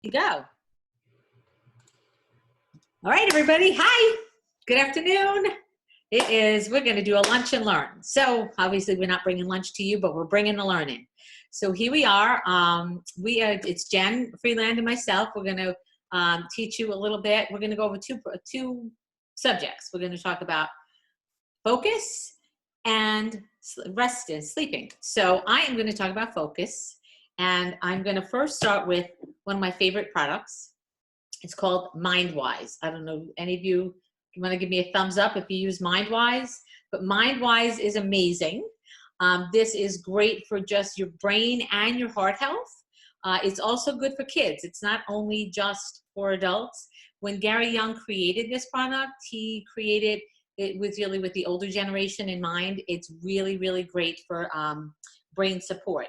You go. All right, everybody. Hi. Good afternoon. We're going to do a lunch and learn. So obviously we're not bringing lunch to you, but we're bringing the learning. So here we are. It's Jen Freeland and myself. We're going to teach you a little bit. We're going to go over two subjects. We're going to talk about focus and rest and sleeping. So I am going to talk about focus, and I'm going to first start with one of my favorite products. It's called MindWise. I don't know, any of you want to give me a thumbs up if you use MindWise? But MindWise is amazing. This is great for just your brain and your heart health. It's also good for kids. It's not only just for adults. When Gary Young created this product, he created it was really with the older generation in mind. It's really, really great for brain support.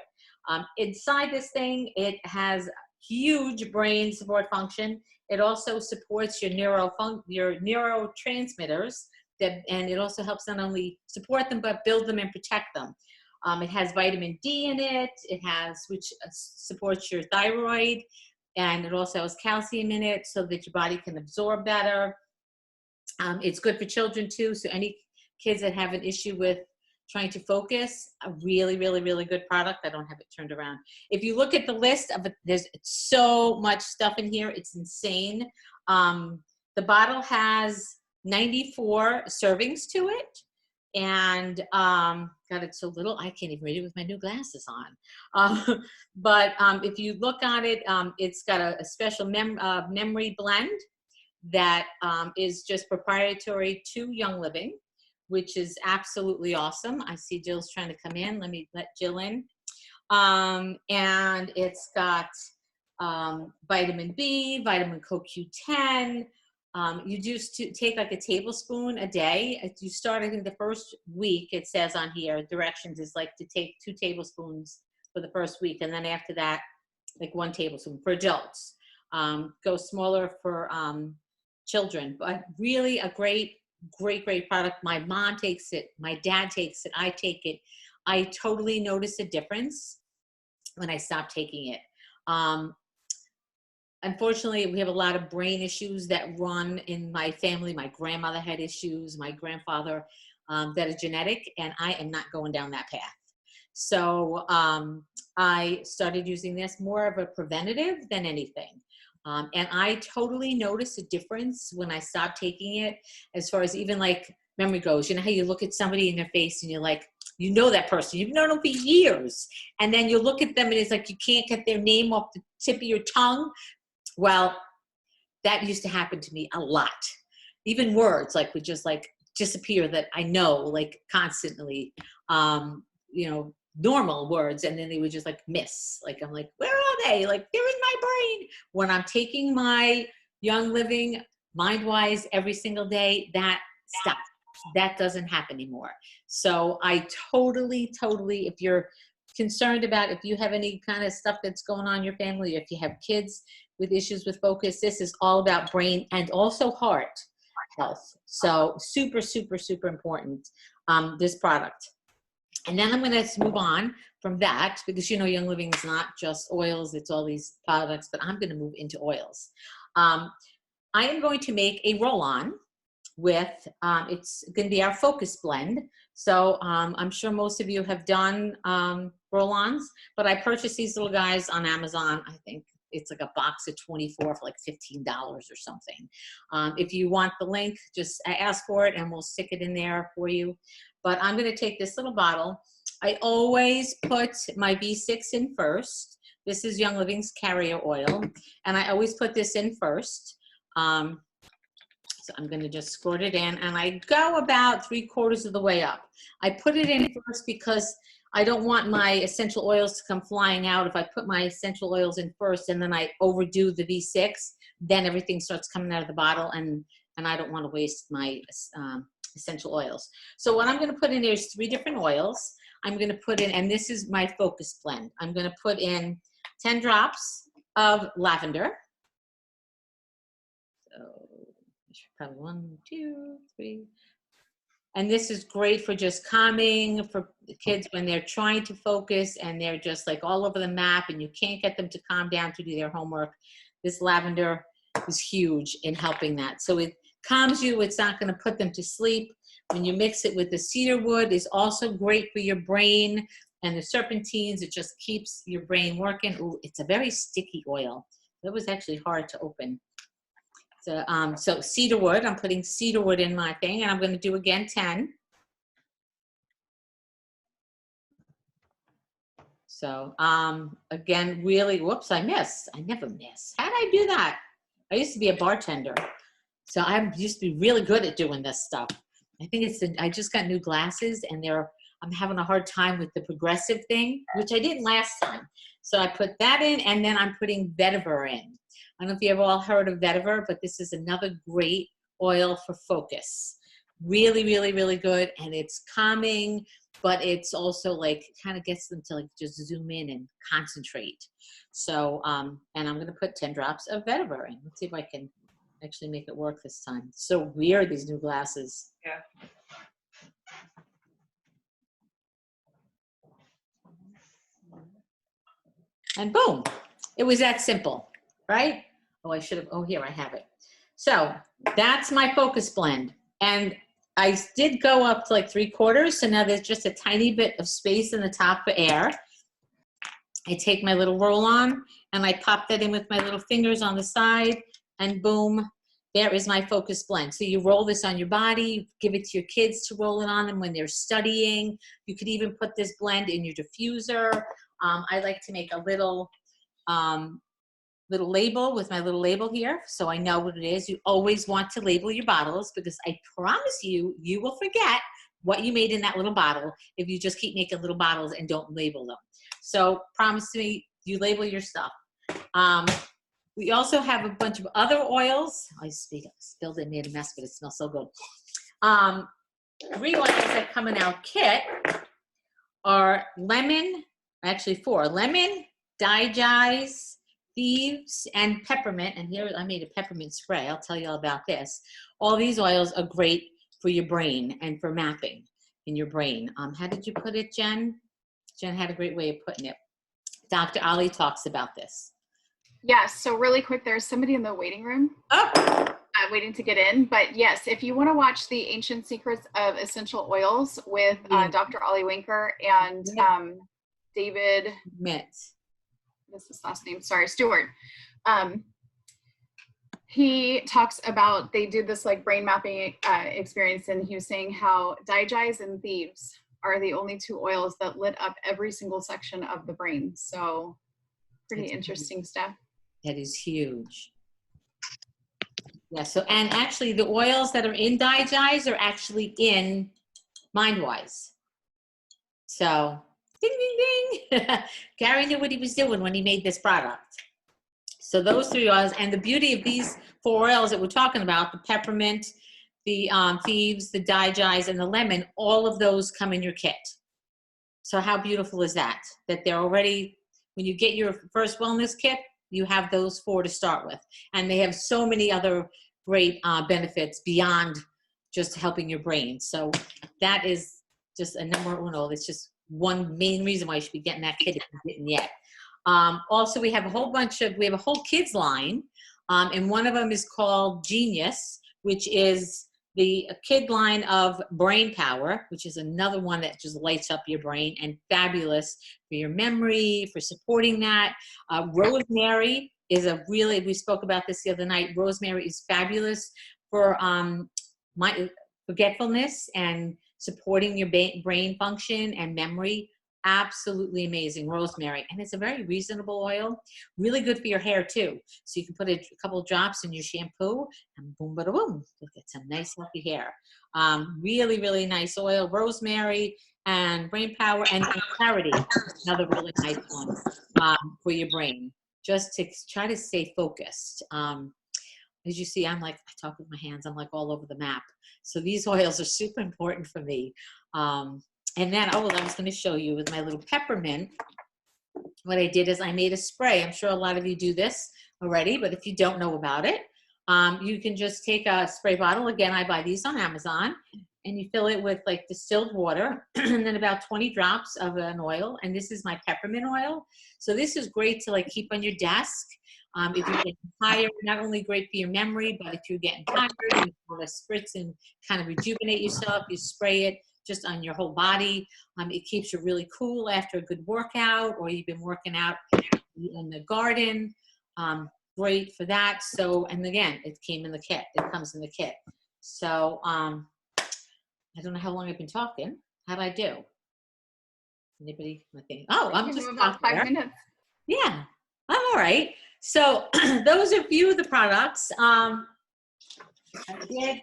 Inside this thing, it has huge brain support function. It also supports your neurotransmitters, and it also helps not only support them, but build them and protect them. It has vitamin D in it. Which supports your thyroid, and it also has calcium in it so that your body can absorb better. It's good for children too. So any kids that have an issue with trying to focus, a really, really, really good product. I don't have it turned around. If you look at the list of it, there's so much stuff in here. It's insane. The bottle has 94 servings to it. And God, it's so little, I can't even read it with my new glasses on. But if you look at it, it's got a special memory blend that is just proprietary to Young Living, which is absolutely awesome. I see Jill's trying to come in. Let me let Jill in. And it's got vitamin B, vitamin CoQ10. You just take like a tablespoon a day. If you start, I think the first week, it says on here, directions is like to take 2 tablespoons for the first week. And then after that, like 1 tablespoon for adults. Go smaller for children, but really a great product. My mom takes it, my dad takes it, I take it. I totally notice a difference when I stop taking it. Unfortunately, we have a lot of brain issues that run in my family. My grandmother had issues, my grandfather, that are genetic, and I am not going down that path. So I started using this more of a preventative than anything. And I totally notice a difference when I stop taking it, as far as even like memory goes. You know how you look at somebody in their face and you're like, you know that person, you've known them for years. And then you look at them and it's like you can't get their name off the tip of your tongue. Well, that used to happen to me a lot. Even words like would just like disappear that I know like constantly, you know, normal words, and then they would just like miss. Like I'm like, where are they? Like they're in my brain. When I'm taking my Young Living MindWise every single day, that stops. That doesn't happen anymore. So I totally, if you're concerned about if you have any kind of stuff that's going on in your family, if you have kids with issues with focus, this is all about brain and also heart health. So super important, this product. And then I'm going to move on from that because, you know, Young Living is not just oils, it's all these products, but I'm going to move into oils. I am going to make a roll-on with, it's going to be our focus blend. So I'm sure most of you have done roll-ons, but I purchased these little guys on Amazon. I think it's like a box of 24 for like $15 or something. If you want the link, just ask for it and we'll stick it in there for you. But I'm going to take this little bottle. I always put my B6 in first. This is Young Living's carrier oil, and I always put this in first. So I'm going to just squirt it in, and I go about 3/4 of the way up. I put it in first because I don't want my essential oils to come flying out. If I put my essential oils in first and then I overdo the V6, then everything starts coming out of the bottle, and I don't want to waste my essential oils. So what I'm going to put in there is 3 different oils. I'm going to put in, and this is my focus blend. I'm going to put in 10 drops of lavender. So probably 1, 2, 3. And this is great for just calming for the kids when they're trying to focus and they're just like all over the map and you can't get them to calm down to do their homework. this lavender is huge in helping that. So it calms you. It's not going to put them to sleep. When you mix it with the cedar wood, is also great for your brain, and the serpentines, it just keeps your brain working. Ooh, it's a very sticky oil. That was actually hard to open. So cedar wood, I'm putting cedar wood in my thing, and I'm going to do again 10. So again, really, whoops, I missed. I never miss. How did I do that? I used to be a bartender. So I used to be really good at doing this stuff. I think I just got new glasses, and I'm having a hard time with the progressive thing, which I didn't last time. So I put that in, and then I'm putting vetiver in. I don't know if you've all heard of vetiver, but this is another great oil for focus. Really, really, really good. And it's calming, but it's also like kind of gets them to like just zoom in and concentrate. So, and I'm going to put 10 drops of vetiver in. Let's see if I can actually make it work this time. It's so weird, these new glasses. Yeah. And boom, it was that simple, right? Here I have it. So that's my focus blend. And I did go up to like 3/4, so now there's just a tiny bit of space in the top for air. I take my little roll-on and I pop that in with my little fingers on the side, and boom, there is my focus blend. So you roll this on your body, give it to your kids to roll it on them when they're studying. You could even put this blend in your diffuser. I like to make a little label with my little label here, so I know what it is. You always want to label your bottles, because I promise you, you will forget what you made in that little bottle if you just keep making little bottles and don't label them. So promise me you label your stuff. We also have a bunch of other oils. I spilled it, made a mess, but it smells so good. 3 oils that come in our kit are lemon, actually 4, lemon, digize, thieves, and peppermint. And here I made a peppermint spray. I'll tell you all about this. All these oils are great for your brain and for mapping in your brain. How did you put it, Jen? Jen had a great way of putting it. Dr. Ali talks about this. Yes, so really quick, there's somebody in the waiting room waiting to get in. But yes, if you want to watch the Ancient Secrets of Essential Oils with Dr. Ollie Winker and David Mitz. This is his last name, sorry, Stewart. He talks about, they did this like brain mapping experience, and he was saying how digize and thieves are the only 2 oils that lit up every single section of the brain. So pretty interesting stuff. That is huge. Yeah, so, and actually the oils that are in digize are actually in MindWise. So, ding, ding, ding. Gary knew what he was doing when he made this product. So those 3 oils, and the beauty of these 4 oils that we're talking about, the peppermint, the thieves, the digize, and the lemon, all of those come in your kit. So how beautiful is that? That they're already, when you get your first wellness kit, you have those 4 to start with. And they have so many other great benefits beyond just helping your brain. So that is just a number 1 oil. It's just one main reason why you should be getting that kit if you didn't yet. Also, we have a whole kids line, and one of them is called Genius, which is the kid line of Brain Power, which is another one that just lights up your brain and fabulous for your memory, for supporting that. Rosemary is we spoke about this the other night. Rosemary is fabulous for forgetfulness and supporting your brain function and memory. Absolutely amazing, rosemary. And it's a very reasonable oil, really good for your hair too. So you can put a couple of drops in your shampoo and boom, bada boom, you'll get some nice healthy hair. Really, really nice oil, rosemary and Brain Power, and clarity, another really nice one for your brain, just to try to stay focused. As you see, I talk with my hands, I'm like all over the map. So these oils are super important for me. And then, I was going to show you with my little peppermint, what I did is I made a spray. I'm sure a lot of you do this already, but if you don't know about it, you can just take a spray bottle. Again, I buy these on Amazon, and you fill it with like distilled water and then about 20 drops of an oil. And this is my peppermint oil. So this is great to like keep on your desk. If you're getting tired, not only great for your memory, but if you're getting tired, you want to spritz and kind of rejuvenate yourself. You spray it just on your whole body. It keeps you really cool after a good workout, or you've been working out in the garden. Great for that. So, and again, it came in the kit. It comes in the kit. So, I don't know how long I've been talking. How'd I do? Anybody? Nothing. Oh, I'm just about 5 minutes. Yeah, I'm all right. So those are a few of the products. I did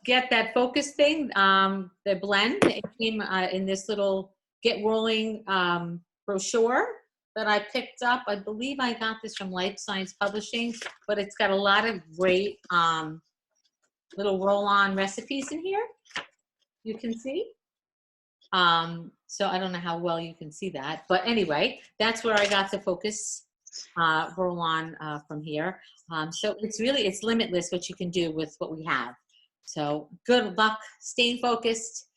get that focus thing, the blend. It came in this little Get Rolling brochure that I picked up. I believe I got this from Life Science Publishing, but it's got a lot of great little roll-on recipes in here. You can see. So I don't know how well you can see that, but anyway, that's where I got the focus roll-on from here. So it's limitless what you can do with what we have. So good luck staying focused,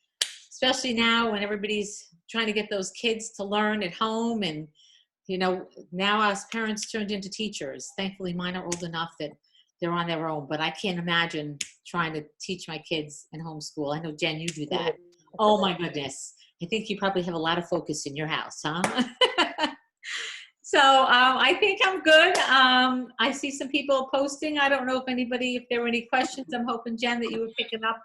especially now when everybody's trying to get those kids to learn at home. And, you know, now us parents turned into teachers. Thankfully, mine are old enough that they're on their own, but I can't imagine trying to teach my kids in homeschool. I know, Jen, you do that. Oh my goodness. I think you probably have a lot of focus in your house, huh? So I think I'm good. I see some people posting. I don't know if there were any questions. I'm hoping, Jen, that you were picking up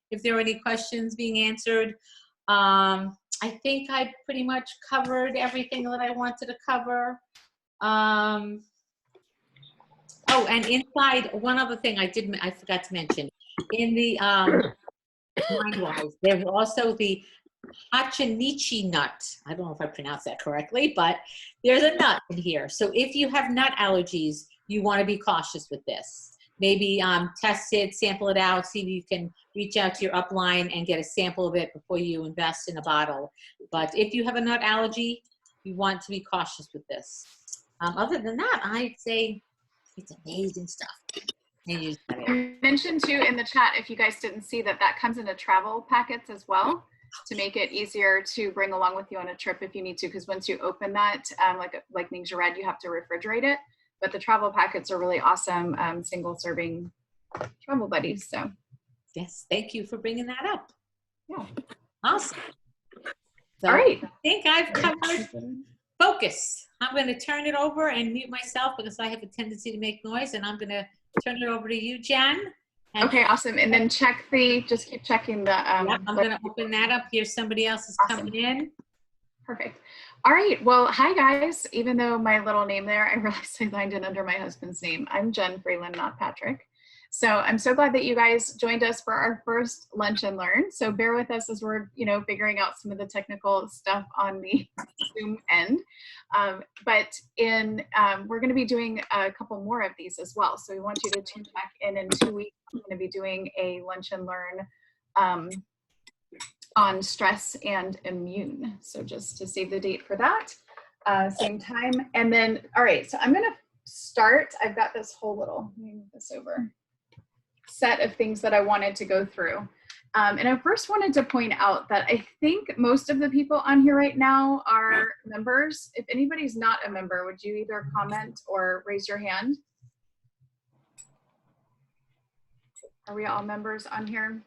if there were any questions being answered. I think I pretty much covered everything that I wanted to cover. Oh, and inside, one other thing I forgot to mention. In the mind-wise, there's also the Hachinichi nut. I don't know if I pronounced that correctly, but there's a nut in here. So if you have nut allergies, you want to be cautious with this. Maybe test it, sample it out, see if you can reach out to your upline and get a sample of it before you invest in a bottle. But if you have a nut allergy, you want to be cautious with this. Other than that, I'd say it's amazing stuff. I mentioned too in the chat, if you guys didn't see that comes in a travel packets as well, to make it easier to bring along with you on a trip if you need to, because once you open that, like Ningxia read, you have to refrigerate it. But the travel packets are really awesome, single serving travel buddies. So yes, thank you for bringing that up. Yeah, awesome. So all right, I think I've covered focus. I'm going to turn it over and mute myself because I have a tendency to make noise, and I'm going to turn it over to you, Jen. Okay, awesome. And then just keep checking the. Yeah, I'm going to open that up here. Somebody else is coming in. Perfect. All right. Well, hi guys. Even though my little name there, I realized I signed in under my husband's name. I'm Jen Freeland, not Patrick. So I'm so glad that you guys joined us for our first Lunch and Learn. So bear with us as we're, figuring out some of the technical stuff on the Zoom end. But we're going to be doing a couple more of these as well. So we want you to tune back in 2 weeks. I'm going to be doing a Lunch and Learn on stress and immune. So just to save the date for that, same time. And then, all right, so I'm going to start. I've got this whole little, let me move this over, set of things that I wanted to go through. And I first wanted to point out that I think most of the people on here right now are members. If anybody's not a member, would you either comment or raise your hand? Are we all members on here?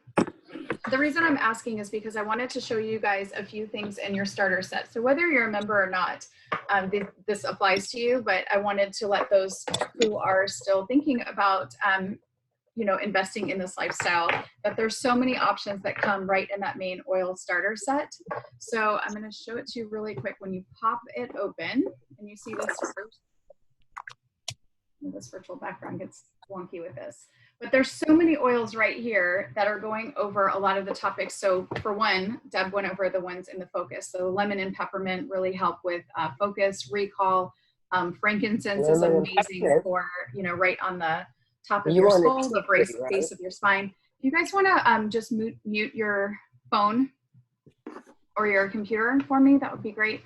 The reason I'm asking is because I wanted to show you guys a few things in your starter set. So whether you're a member or not, this applies to you, but I wanted to let those who are still thinking about investing in this lifestyle, that there's so many options that come right in that main oil starter set. So I'm going to show it to you really quick. When you pop it open and you see this first, this virtual background gets wonky with this, but there's so many oils right here that are going over a lot of the topics. So for one, Deb went over the ones in the focus. So lemon and peppermint really help with focus, recall. Frankincense is amazing for, right on the top of your skull, the base of your spine. If you guys want to just mute your phone or your computer for me, that would be great.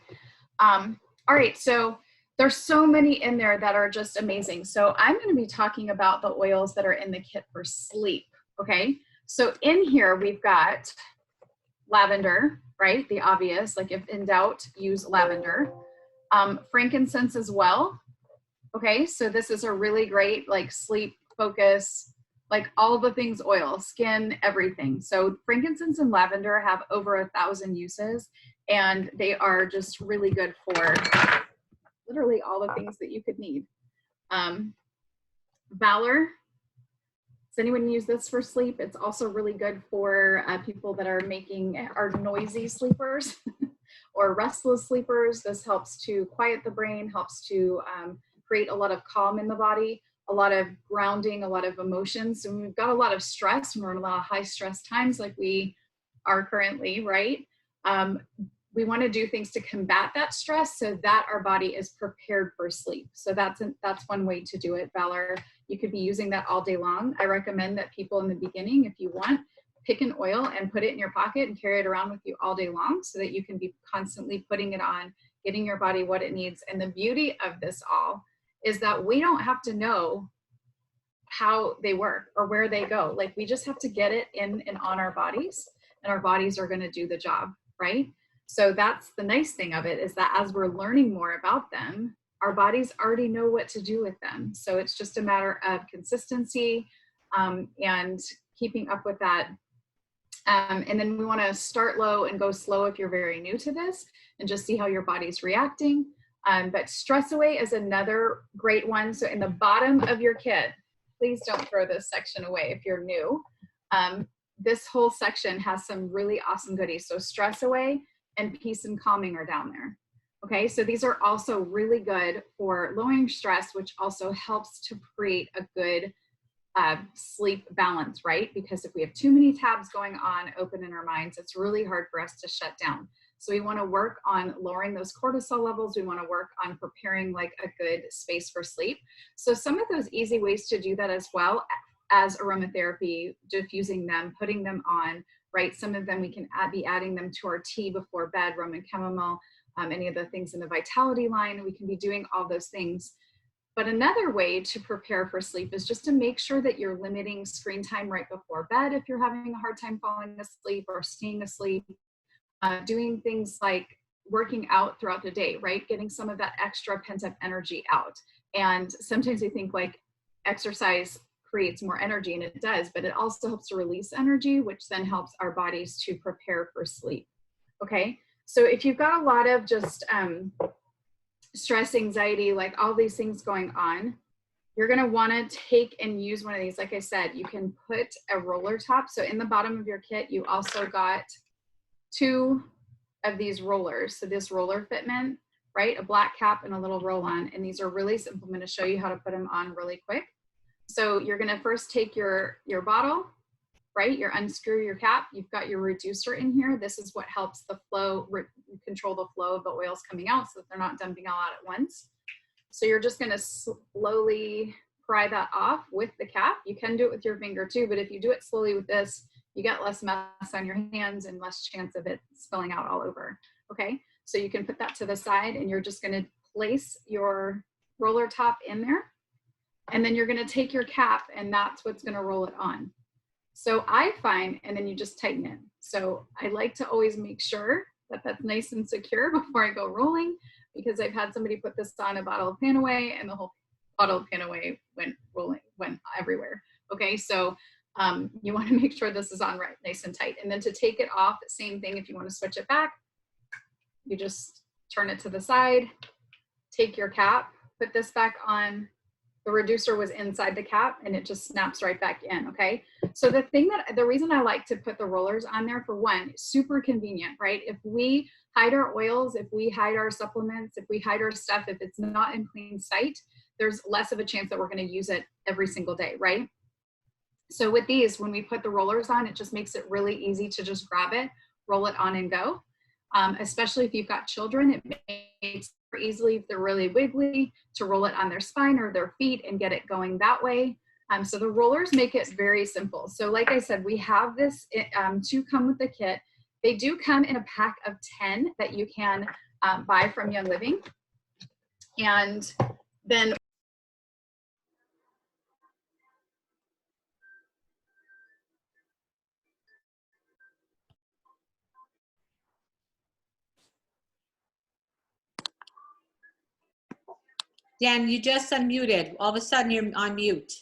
All right, so there's so many in there that are just amazing. So I'm going to be talking about the oils that are in the kit for sleep, okay? So in here, we've got lavender, right? The obvious, like if in doubt, use lavender. Frankincense as well. Okay, so this is a really great like sleep focus, like all the things oil, skin, everything. So frankincense and lavender have over 1,000 uses, and they are just really good for literally all the things that you could need. Valor. Does anyone use this for sleep? It's also really good for people that are noisy sleepers or restless sleepers. This helps to quiet the brain, helps to create a lot of calm in the body, a lot of grounding, a lot of emotions. So when we've got a lot of stress, when we're in a lot of high stress times like we are currently, right? We want to do things to combat that stress so that our body is prepared for sleep. So that's one way to do it, Valor. You could be using that all day long. I recommend that people in the beginning, if you want, pick an oil and put it in your pocket and carry it around with you all day long so that you can be constantly putting it on, getting your body what it needs. And the beauty of this all is that we don't have to know how they work or where they go. Like we just have to get it in and on our bodies, and our bodies are going to do the job, right? So that's the nice thing of it, is that as we're learning more about them, our bodies already know what to do with them. So it's just a matter of consistency and keeping up with that. And then we want to start low and go slow if you're very new to this, and just see how your body's reacting. But Stress Away is another great one. So in the bottom of your kit, please don't throw this section away if you're new. This whole section has some really awesome goodies. So Stress Away and Peace and Calming are down there. Okay, so these are also really good for lowering stress, which also helps to create a good sleep balance, right? Because if we have too many tabs going on open in our minds, it's really hard for us to shut down. So we want to work on lowering those cortisol levels. We want to work on preparing like a good space for sleep. So some of those easy ways to do that as well as aromatherapy, diffusing them, putting them on, right? Some of them we can be adding them to our tea before bed, Roman chamomile, any of the things in the vitality line. We can be doing all those things. But another way to prepare for sleep is just to make sure that you're limiting screen time right before bed if you're having a hard time falling asleep or staying asleep. Doing things like working out throughout the day, right? Getting some of that extra pent up energy out. And sometimes we think like exercise creates more energy, and it does, but it also helps to release energy, which then helps our bodies to prepare for sleep. Okay, so if you've got a lot of just stress, anxiety, like all these things going on, you're going to want to take and use one of these. Like I said, you can put a roller top. So in the bottom of your kit, you also got 2 of these rollers. So this roller fitment, right? A black cap and a little roll on. And these are really simple. I'm going to show you how to put them on really quick. So you're going to first take your bottle, right? You unscrew your cap. You've got your reducer in here. This is what helps the flow, control the flow of the oils coming out so that they're not dumping all out at once. So you're just going to slowly pry that off with the cap. You can do it with your finger too, but if you do it slowly with this, you get less mess on your hands and less chance of it spilling out all over. Okay, so you can put that to the side, and you're just going to place your roller top in there, and then you're going to take your cap, and that's what's going to roll it on. So I find, and then you just tighten it. So I like to always make sure that that's nice and secure before I go rolling, because I've had somebody put this on a bottle of Panaway and the whole bottle of Panaway went everywhere. Okay, so you want to make sure this is on right, nice and tight. And then to take it off, same thing. If you want to switch it back, you just turn it to the side, take your cap, put this back on. The reducer was inside the cap, and it just snaps right back in. Okay, so the reason I like to put the rollers on there, for one, super convenient, right? If we hide our oils, if we hide our supplements, if we hide our stuff, if it's not in plain sight, there's less of a chance that we're going to use it every single day, right? So with these, when we put the rollers on, it just makes it really easy to just grab it, roll it on and go. Especially if you've got children, it makes it easily, if they're really wiggly, to roll it on their spine or their feet and get it going that way. So the rollers make it very simple. So like I said, we have this to come with the kit. They do come in a pack of 10 that you can buy from Young Living. And then Dan, you just unmuted. All of a sudden you're on mute.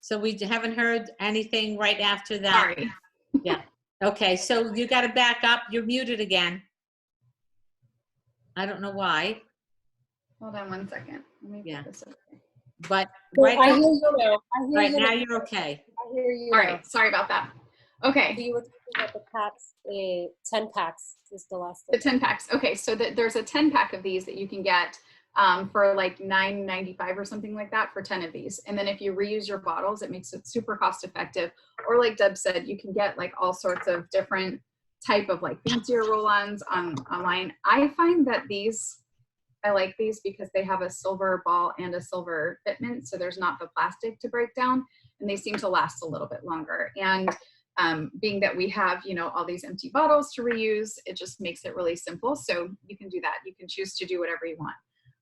So we haven't heard anything right after that. Sorry. Yeah. Okay, so you got to back up. You're muted again. I don't know why, Hold on one second. Let me Yeah. put this over. but So right I now, hear you now. I hear right you now now. you're okay. I hear you All now. right, sorry about that. So Okay, you were talking about the packs, 10 packs is the last the thing. 10 packs. Okay, so there's a 10 pack of these that you can get for like $9.95 or something like that for 10 of these. And then if you reuse your bottles, it makes it super cost effective. Or like Deb said, you can get like all sorts of different type of like fancier roll-ons online. I find that I like these because they have a silver ball and a silver fitment, so there's not the plastic to break down, and they seem to last a little bit longer. And being that we have, you know, all these empty bottles to reuse, it just makes it really simple. So you can do that. You can choose to do whatever you want.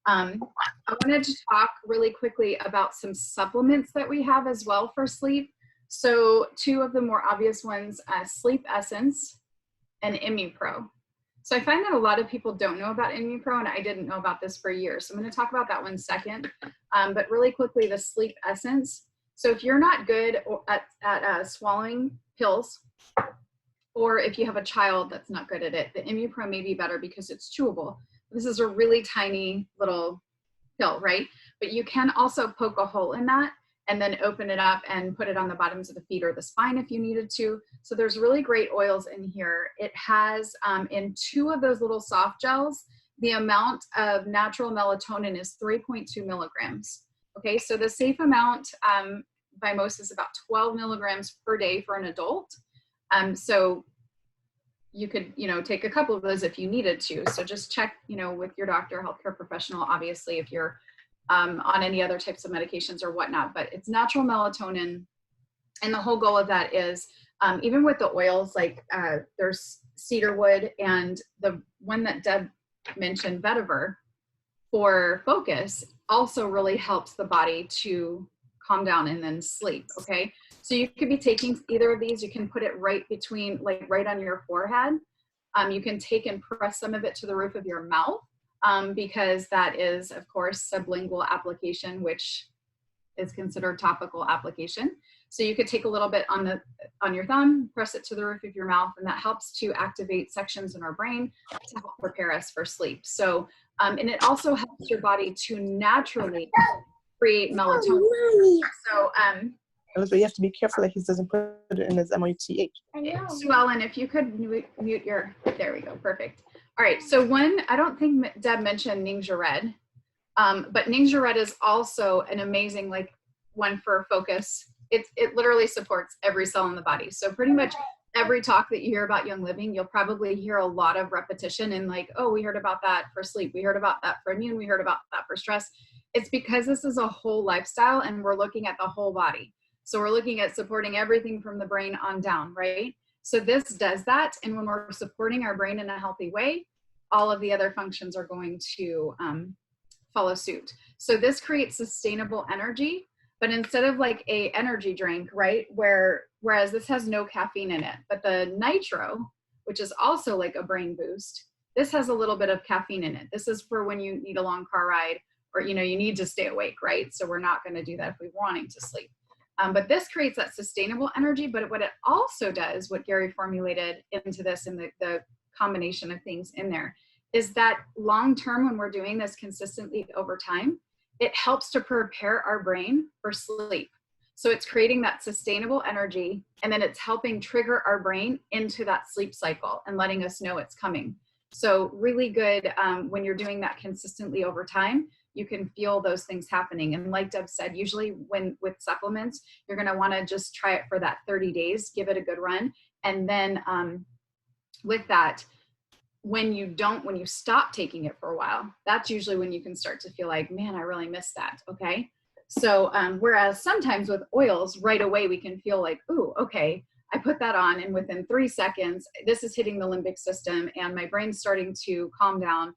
I wanted to talk really quickly about some supplements that we have as well for sleep. So two of the more obvious ones, Sleep Essence and ImmuPro. So I find that a lot of people don't know about ImmuPro, and I didn't know about this for years. So I'm going to talk about that one second. But really quickly, the Sleep Essence. So if you're not good at swallowing pills, or if you have a child that's not good at it, the ImmuPro may be better because it's chewable. This is a really tiny little pill, right? But you can also poke a hole in that and then open it up and put it on the bottoms of the feet or the spine if you needed to. So there's really great oils in here. It has in 2 of those little soft gels, the amount of natural melatonin is 3.2 milligrams. Okay, so the safe amount by most is about 12 milligrams per day for an adult. So you could, you know, take a couple of those if you needed to. So just check, you know, with your doctor, healthcare professional, obviously, if you're on any other types of medications or whatnot, but it's natural melatonin. And the whole goal of that is, even with the oils, like there's cedarwood and the one that Deb mentioned, vetiver, for focus, also really helps the body to calm down and then sleep, okay? So you could be taking either of these. You can put it right between, like right on your forehead. You can take and press some of it to the roof of your mouth, because that is, of course, sublingual application, which is considered topical application. So you could take a little bit on your thumb, press it to the roof of your mouth, and that helps to activate sections in our brain to help prepare us for sleep. So, and it also helps your body to naturally create melatonin. So, But you have to be careful that he doesn't put it in his MOTH. Sue Ellen, if you could mute your, there we go, perfect. All right, so one, I don't think Deb mentioned Ningxia Red, but Ningxia Red is also an amazing like one for focus. It literally supports every cell in the body. So pretty much every talk that you hear about Young Living, you'll probably hear a lot of repetition and like, oh, we heard about that for sleep. We heard about that for immune. We heard about that for stress. It's because this is a whole lifestyle and we're looking at the whole body. So we're looking at supporting everything from the brain on down, right? So this does that. And when we're supporting our brain in a healthy way, all of the other functions are going to follow suit. So this creates sustainable energy, but instead of like a energy drink, right? Whereas this has no caffeine in it, but the nitro, which is also like a brain boost, this has a little bit of caffeine in it. This is for when you need a long car ride or, you know, you need to stay awake, right? So we're not going to do that if we're wanting to sleep. But this creates that sustainable energy. But what it also does, what Gary formulated into this and the combination of things in there, is that long-term when we're doing this consistently over time, it helps to prepare our brain for sleep. So it's creating that sustainable energy, and then it's helping trigger our brain into that sleep cycle and letting us know it's coming. So really good when you're doing that consistently over time, you can feel those things happening. And like Deb said, usually with supplements, you're gonna wanna just try it for that 30 days, give it a good run. And then with that, when you stop taking it for a while, that's usually when you can start to feel like, man, I really miss that, okay? So whereas sometimes with oils, right away we can feel like, ooh, okay, I put that on and within 3 seconds, this is hitting the limbic system and my brain's starting to calm down,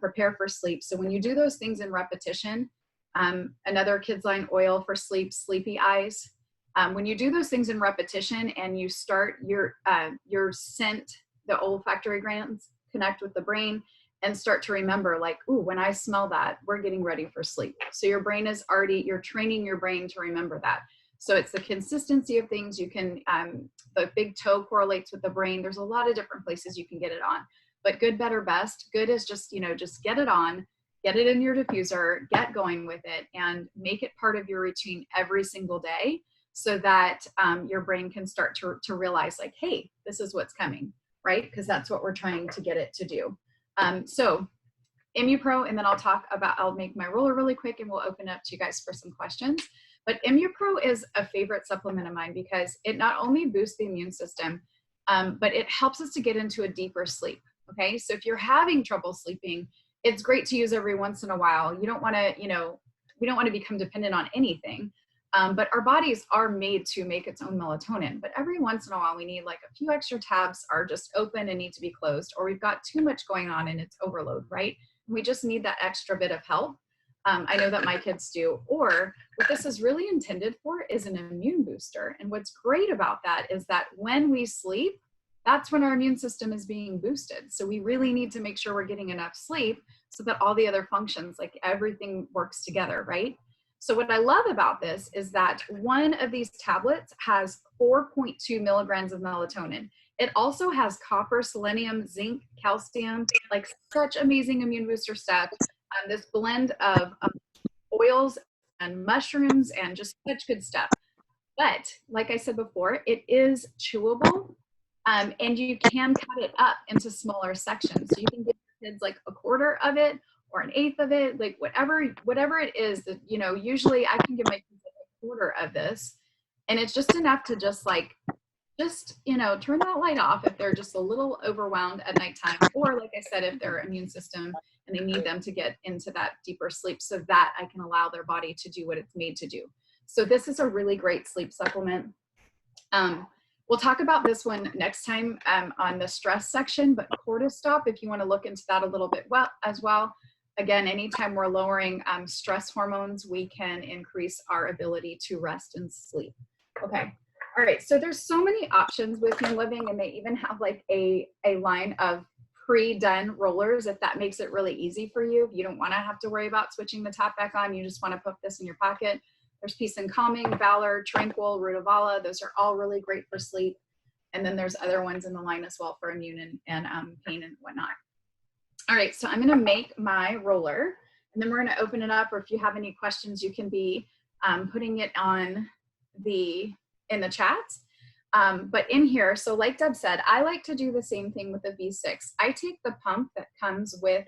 prepare for sleep. So when you do those things in repetition, another Kids Line oil for sleep, Sleepy Eyes, when you do those things in repetition and you start your scent, the olfactory glands connect with the brain, and start to remember like, ooh, when I smell that, we're getting ready for sleep. So your brain is already, you're training your brain to remember that. So it's the consistency of things. You can, the big toe correlates with the brain. There's a lot of different places you can get it on, but good, better, best. Good is just, just get it on, get it in your diffuser, get going with it, and make it part of your routine every single day, so that your brain can start to realize like, hey, this is what's coming, right? Because that's what we're trying to get it to do. So ImmuPro, and then I'll make my roller really quick and we'll open up to you guys for some questions. But ImmuPro is a favorite supplement of mine because it not only boosts the immune system, but it helps us to get into a deeper sleep. Okay, so if you're having trouble sleeping, it's great to use every once in a while. You don't want to, we don't want to become dependent on anything. But our bodies are made to make its own melatonin. But every once in a while, we need like a few extra tabs are just open and need to be closed, or we've got too much going on and it's overload, right? We just need that extra bit of help. I know that my kids do. Or what this is really intended for is an immune booster. And what's great about that is that when we sleep, that's when our immune system is being boosted. So we really need to make sure we're getting enough sleep so that all the other functions, like everything works together, right? So what I love about this is that one of these tablets has 4.2 milligrams of melatonin. It also has copper, selenium, zinc, calcium, like such amazing immune booster stuff. This blend of oils and mushrooms and just such good stuff. But like I said before, it is chewable, and you can cut it up into smaller sections. So you can give your kids like a quarter of it or an eighth of it, like whatever it is that, usually I can give my kids like a quarter of this, and it's just enough to just turn that light off if they're just a little overwhelmed at nighttime, or like I said, if their immune system and they need them to get into that deeper sleep so that I can allow their body to do what it's made to do. So this is a really great sleep supplement. We'll talk about this one next time on the stress section, but cortisol, if you want to look into that a little bit as well. Again, anytime we're lowering stress hormones, we can increase our ability to rest and sleep. Okay. All right. So there's so many options with New Living, and they even have like a line of pre-done rollers, if that makes it really easy for you. If you don't want to have to worry about switching the top back on, you just want to put this in your pocket. There's Peace and Calming, Valor, Tranquil, Rutavala. Those are all really great for sleep. And then there's other ones in the line as well for immune and pain and whatnot. All right, so I'm going to make my roller, and then we're going to open it up, or if you have any questions, you can be putting it in the chat. But in here, so like Deb said, I like to do the same thing with the V6. I take the pump that comes with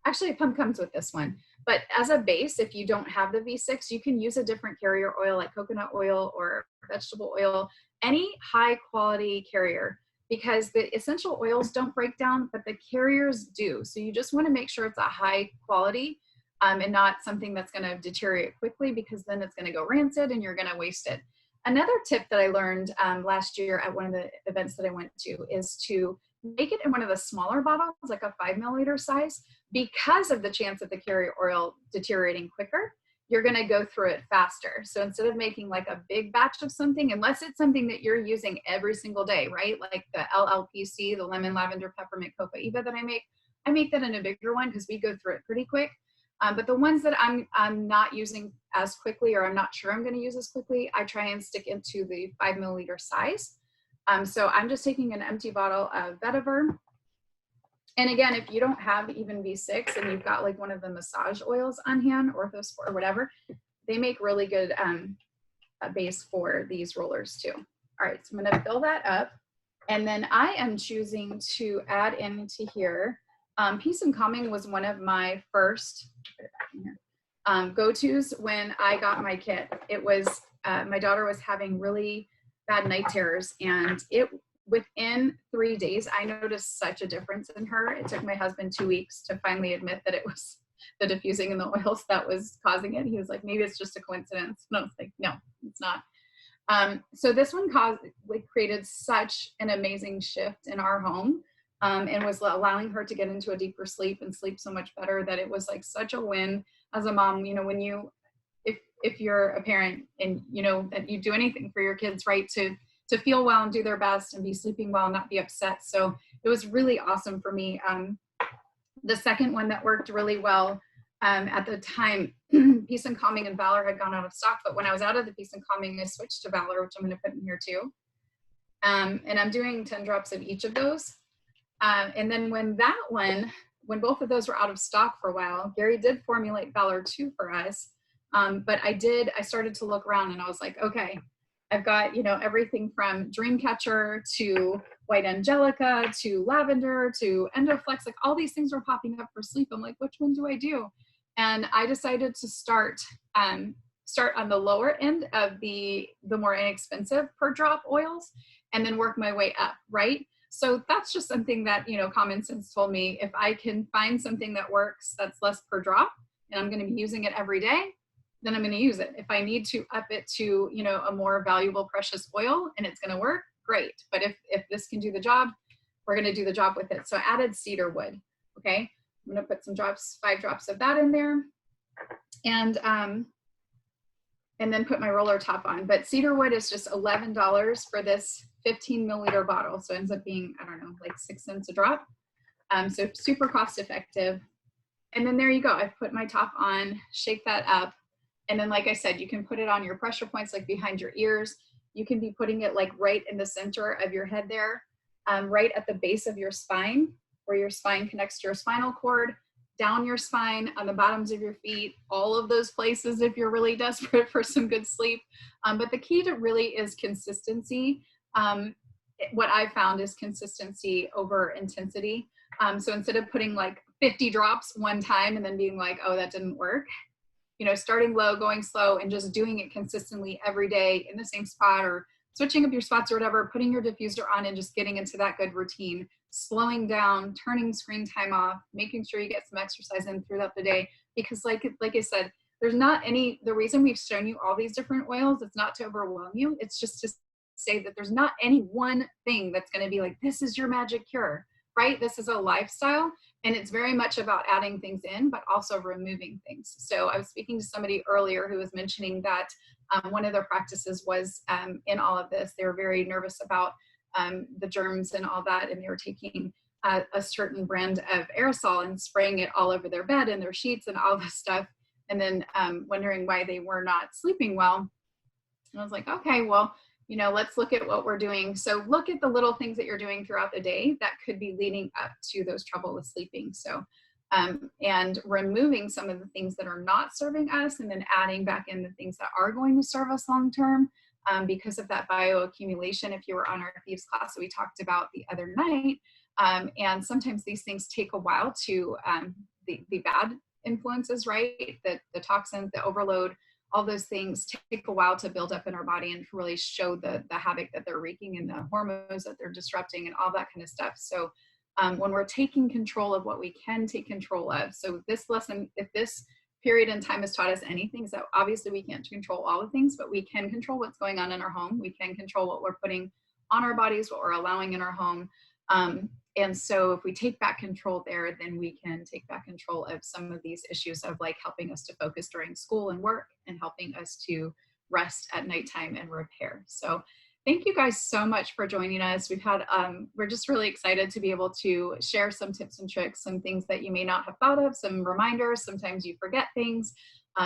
actually a pump comes with this one, but as a base, if you don't have the V6, you can use a different carrier oil like coconut oil or vegetable oil, any high quality carrier, because the essential oils don't break down, but the carriers do. So you just want to make sure it's a high quality and not something that's going to deteriorate quickly, because then it's going to go rancid and you're going to waste it. Another tip that I learned last year at one of the events that I went to is to make it in one of the smaller bottles, like a 5 milliliter size, because of the chance of the carrier oil deteriorating quicker. You're going to go through it faster. So instead of making like a big batch of something, unless it's something that you're using every single day, right? Like the LLPC, the lemon, lavender, peppermint, cocoa that I make that in a bigger one because we go through it pretty quick. But the ones that I'm not using as quickly, or I'm not sure I'm going to use as quickly, I try and stick into the 5 milliliter size. So I'm just taking an empty bottle of vetiver. And again, if you don't have even V6 and you've got like one of the massage oils on hand, Orthosport or whatever, they make really good a base for these rollers too. All right, so I'm going to fill that up. And then I am choosing to add into here. Peace and Calming was one of my first go-tos when I got my kit. It was, my daughter was having really bad night terrors, and within 3 days, I noticed such a difference in her. It took my husband 2 weeks to finally admit that it was the diffusing in the oils that was causing it. He was like, maybe it's just a coincidence. And I was like, no, it's not. So this one created such an amazing shift in our home, and was allowing her to get into a deeper sleep and sleep so much better, that it was like such a win as a mom. When if you're a parent and that you do anything for your kids, right, to feel well and do their best and be sleeping well and not be upset. So it was really awesome for me The second one that worked really well at the time, Peace and Calming and Valor had gone out of stock, but when I was out of the Peace and Calming, I switched to Valor, which I'm going to put in here too. And I'm doing 10 drops of each of those. And then when both of those were out of stock for a while, Gary did formulate Valor 2 for us. But I started to look around and I was like, okay, I've got, everything from Dreamcatcher to White Angelica to Lavender to Endoflex, like all these things were popping up for sleep. I'm like, which one do I do? And I decided to start on the lower end of the more inexpensive per drop oils and then work my way up, right? So that's just something that, common sense told me, if I can find something that works that's less per drop and I'm going to be using it every day, then I'm going to use it. If I need to up it to, a more valuable precious oil and it's going to work, great. But if this can do the job, we're going to do the job with it. So I added cedar wood. Okay. I'm going to put some 5 drops of that in there and then put my roller top on. But cedar wood is just $11 for this 15 milliliter bottle. So it ends up being, I don't know, like 6 cents a drop. So super cost effective. And then there you go. I've put my top on, shake that up. And then, like I said, you can put it on your pressure points, like behind your ears. You can be putting it like right in the center of your head there, right at the base of your spine, where your spine connects to your spinal cord, down your spine, on the bottoms of your feet, all of those places if you're really desperate for some good sleep. But the key to really is consistency. What I found is consistency over intensity. So instead of putting like 50 drops one time and then being like, oh, that didn't work, starting low, going slow, and just doing it consistently every day in the same spot or switching up your spots or whatever, putting your diffuser on and just getting into that good routine, slowing down, turning screen time off, making sure you get some exercise in throughout the day. Because like I said, the reason we've shown you all these different oils, it's not to overwhelm you. It's just to say that there's not any one thing that's going to be like, this is your magic cure, right? This is a lifestyle. And it's very much about adding things in, but also removing things. So I was speaking to somebody earlier who was mentioning that one of their practices was in all of this, they were very nervous about the germs and all that. And they were taking a certain brand of aerosol and spraying it all over their bed and their sheets and all this stuff. And then wondering why they were not sleeping well. And I was like, okay, well, let's look at what we're doing. So look at the little things that you're doing throughout the day that could be leading up to those trouble with sleeping. So, and removing some of the things that are not serving us and then adding back in the things that are going to serve us long-term because of that bioaccumulation. If you were on our Thieves class that we talked about the other night, and sometimes these things take a while to, the bad influences, right? The toxins, the overload, all those things take a while to build up in our body and really show the havoc that they're wreaking and the hormones that they're disrupting and all that kind of stuff. So when we're taking control of what we can take control of, so this lesson, if this period in time has taught us anything, so obviously we can't control all the things, but we can control what's going on in our home. We can control what we're putting on our bodies, what we're allowing in our home. And so if we take back control there, then we can take back control of some of these issues of like helping us to focus during school and work and helping us to rest at nighttime and repair. So thank you guys so much for joining us. We're just really excited to be able to share some tips and tricks, some things that you may not have thought of, some reminders. Sometimes you forget things,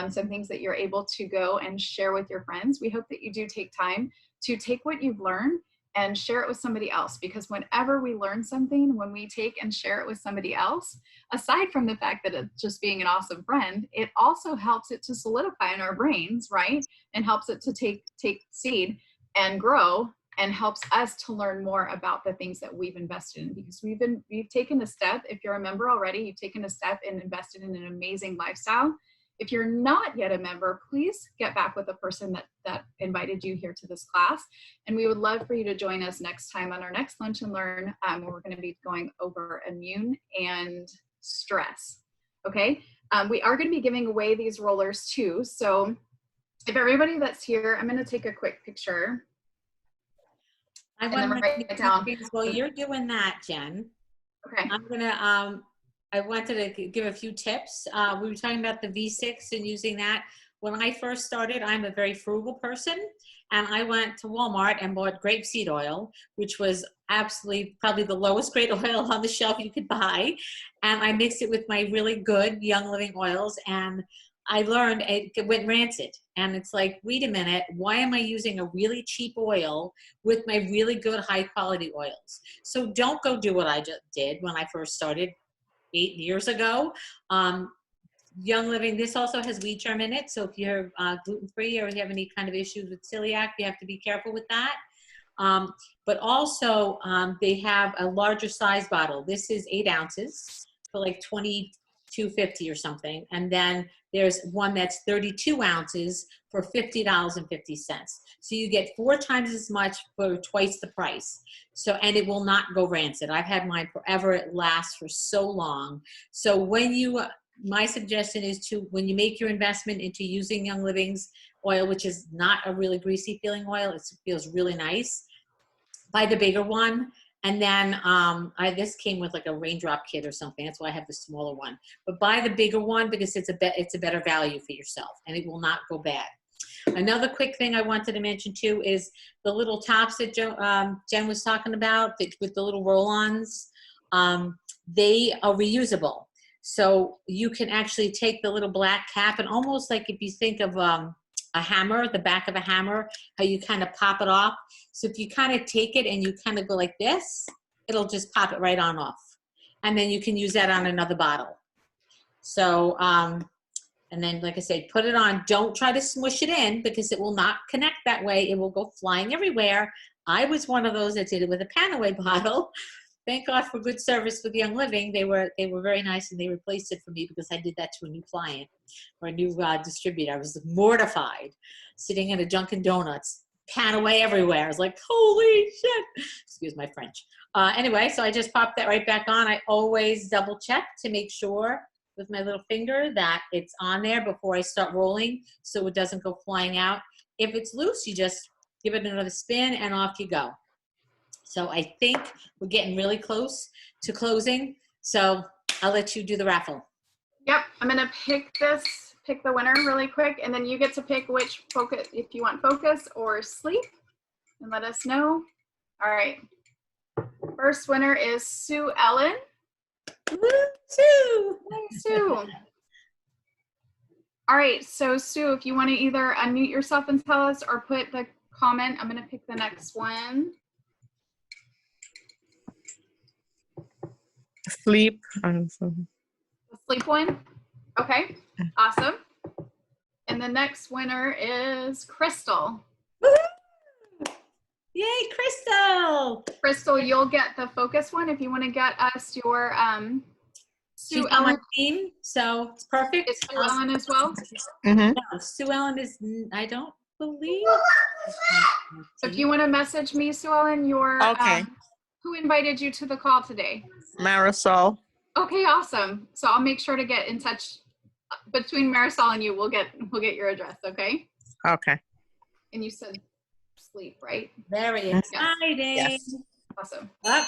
some things that you're able to go and share with your friends. We hope that you do take time to take what you've learned and share it with somebody else, because whenever we learn something, when we take and share it with somebody else, aside from the fact that it's just being an awesome friend, it also helps it to solidify in our brains, right? And helps it to take seed and grow, and helps us to learn more about the things that we've invested in, because we've taken a step. If you're a member already, you've taken a step and invested in an amazing lifestyle. If you're not yet a member, please get back with the person that invited you here to this class. And we would love for you to join us next time on our next Lunch and Learn, where we're going to be going over immune and stress. Okay. We are going to be giving away these rollers too. So if everybody that's here, I'm going to take a quick picture. I want to write it down. While you're doing that, Jen, okay. I'm going to, I wanted to give a few tips. We were talking about the V6 and using that. when I first started, I'm a very frugal person, and I went to Walmart and bought grapeseed oil, which was absolutely probably the lowest grade oil on the shelf you could buy. And I mixed it with my really good Young Living oils, and I learned it went rancid. And it's like, wait a minute, why am I using a really cheap oil with my really good high quality oils? So don't go do what I just did when I first started 8 years ago. Young Living, this also has wheat germ in it. So if you're gluten-free or you have any kind of issues with celiac, you have to be careful with that. But also they have a larger size bottle. This is 8 ounces for like $22.50 or something. And then there's one that's 32 ounces for $50.50. So you get 4 times as much for twice the price. So, and it will not go rancid. I've had mine forever. It lasts for so long. So when you, my suggestion is to, when you make your investment into using Young Living's oil, which is not a really greasy feeling oil, it feels really nice, buy the bigger one. And then this came with like a raindrop kit or something. That's why I have the smaller one. But buy the bigger one because it's a better value for yourself, and it will not go bad. Another quick thing I wanted to mention too is the little tops that Jen was talking about with the little roll-ons. They are reusable. So you can actually take the little black cap, and almost like if you think of a hammer, the back of a hammer, how you kind of pop it off. So if you kind of take it and you kind of go like this, it'll just pop it right on off. And then you can use that on another bottle. So, and then, like I said, put it on. Don't try to smush it in because it will not connect that way. It will go flying everywhere. I was one of those that did it with a Panaway bottle. Thank God for good service with Young Living. They were very nice, and they replaced it for me because I did that to a new client or a new distributor. I was mortified, sitting in a Dunkin' Donuts, Panaway everywhere. I was like, holy shit. Excuse my French. Anyway, so I just popped that right back on. I always double check to make sure with my little finger that it's on there before I start rolling so it doesn't go flying out. If it's loose, you just give it another spin and off you go. So I think we're getting really close to closing. So I'll let you do the raffle. Yep, I'm gonna pick the winner really quick, and then you get to pick which focus, if you want focus or sleep, and let us know. All right, first winner is Sue Ellen. Woo, Sue! Hey, Sue. All right, so Sue, if you want to either unmute yourself and tell us or put the comment, I'm gonna pick the next one. Sleep. The sleep one? Okay, awesome. And the next winner is Crystal. Woo-hoo! Yay, Crystal! Crystal, you'll get the focus one if you want to get us your She's Sue on my Ellen. team, so it's perfect. Is Sue Ellen as well? Mm-hmm. No, Sue Ellen is, I don't believe. So if you want to message me, Sue Ellen, your Okay. who invited you to the call today? Marisol. Okay, awesome. So I'll make sure to get in touch between Marisol and you. We'll get your address, okay? Okay. And you said sleep, right? Very exciting. Yes. Awesome. Up.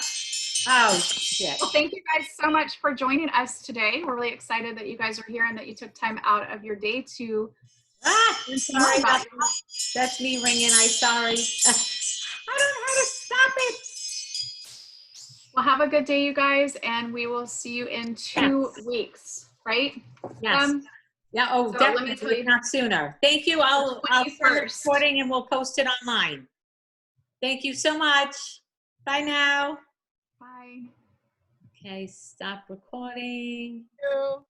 Oh, shit. Well, thank you guys so much for joining us today. We're really excited that you guys are here and that you took time out of your day to Sorry about that. That's me ringing. I'm sorry. I don't know how to stop it. Well, have a good day, you guys, and we will see you in 2 weeks, right? Yes. Yeah. Oh, So let me definitely. tell you- If not sooner. Thank you. I'll start the 21st. recording and we'll post it online. Thank you so much. Bye now. Bye. Okay. Stop recording. Thank you.